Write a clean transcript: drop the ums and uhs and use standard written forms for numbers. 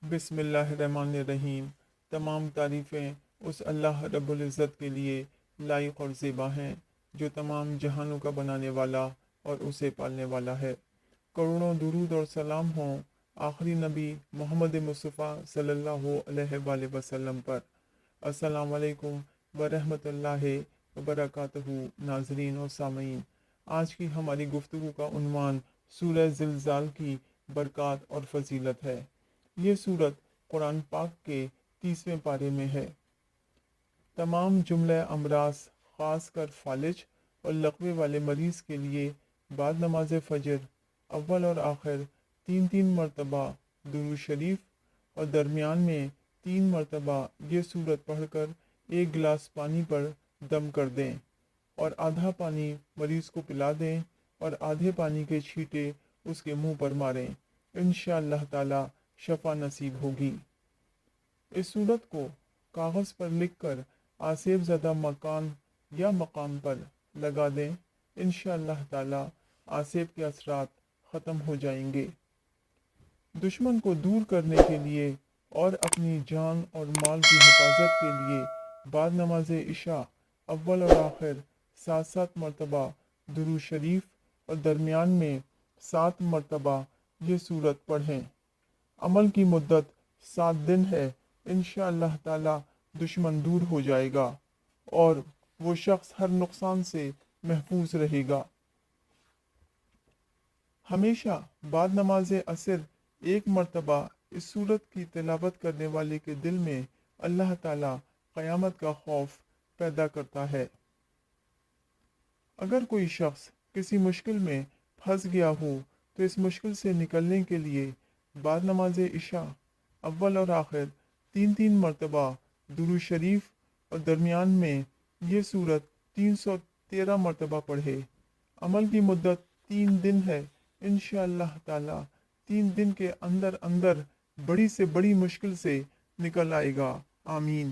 بسم اللہ الرحمن الرحیم۔ تمام تعریفیں اس اللہ رب العزت کے لیے لائق اور زیبا ہیں جو تمام جہانوں کا بنانے والا اور اسے پالنے والا ہے۔ کروڑوں درود اور سلام ہوں آخری نبی محمد مصطفیٰ صلی اللہ علیہ وآلہ وسلم پر۔ السلام علیکم ورحمۃ اللہ وبرکاتہ۔ ناظرین اور سامعین، آج کی ہماری گفتگو کا عنوان سورہ زلزال کی برکات اور فضیلت ہے۔ یہ سورت قرآن پاک کے 30ویں پارے میں ہے۔ تمام جملہ امراض، خاص کر فالج اور لقوے والے مریض کے لیے بعد نماز فجر اول اور آخر 3 مرتبہ درود شریف اور درمیان میں 3 مرتبہ یہ سورت پڑھ کر 1 گلاس پانی پر دم کر دیں اور آدھا پانی مریض کو پلا دیں اور آدھے پانی کے چھینٹے اس کے منہ پر ماریں۔ انشاءاللہ تعالی شفا نصیب ہوگی۔ اس سورت کو کاغذ پر لکھ کر آسیب زدہ مکان یا مقام پر لگا دیں، انشاءاللہ تعالی آسیب کے اثرات ختم ہو جائیں گے۔ دشمن کو دور کرنے کے لیے اور اپنی جان اور مال کی حفاظت کے لیے بعد نماز عشاء اول اور آخر 7 مرتبہ درود شریف اور درمیان میں 7 مرتبہ یہ سورت پڑھیں۔ عمل کی مدت 7 دن ہے۔ انشاءاللہ تعالی دشمن دور ہو جائے گا اور وہ شخص ہر نقصان سے محفوظ رہے گا۔ ہمیشہ بعد نماز عصر 1 مرتبہ اس سورت کی تلاوت کرنے والے کے دل میں اللہ تعالی قیامت کا خوف پیدا کرتا ہے۔ اگر کوئی شخص کسی مشکل میں پھنس گیا ہو تو اس مشکل سے نکلنے کے لیے بعد نماز عشاء اول اور آخر 3 مرتبہ درود شریف اور درمیان میں یہ سورت 313 مرتبہ پڑھے۔ عمل کی مدت 3 دن ہے۔ انشاءاللہ تعالی 3 دن کے اندر بڑی سے بڑی مشکل سے نکل آئے گا۔ آمین۔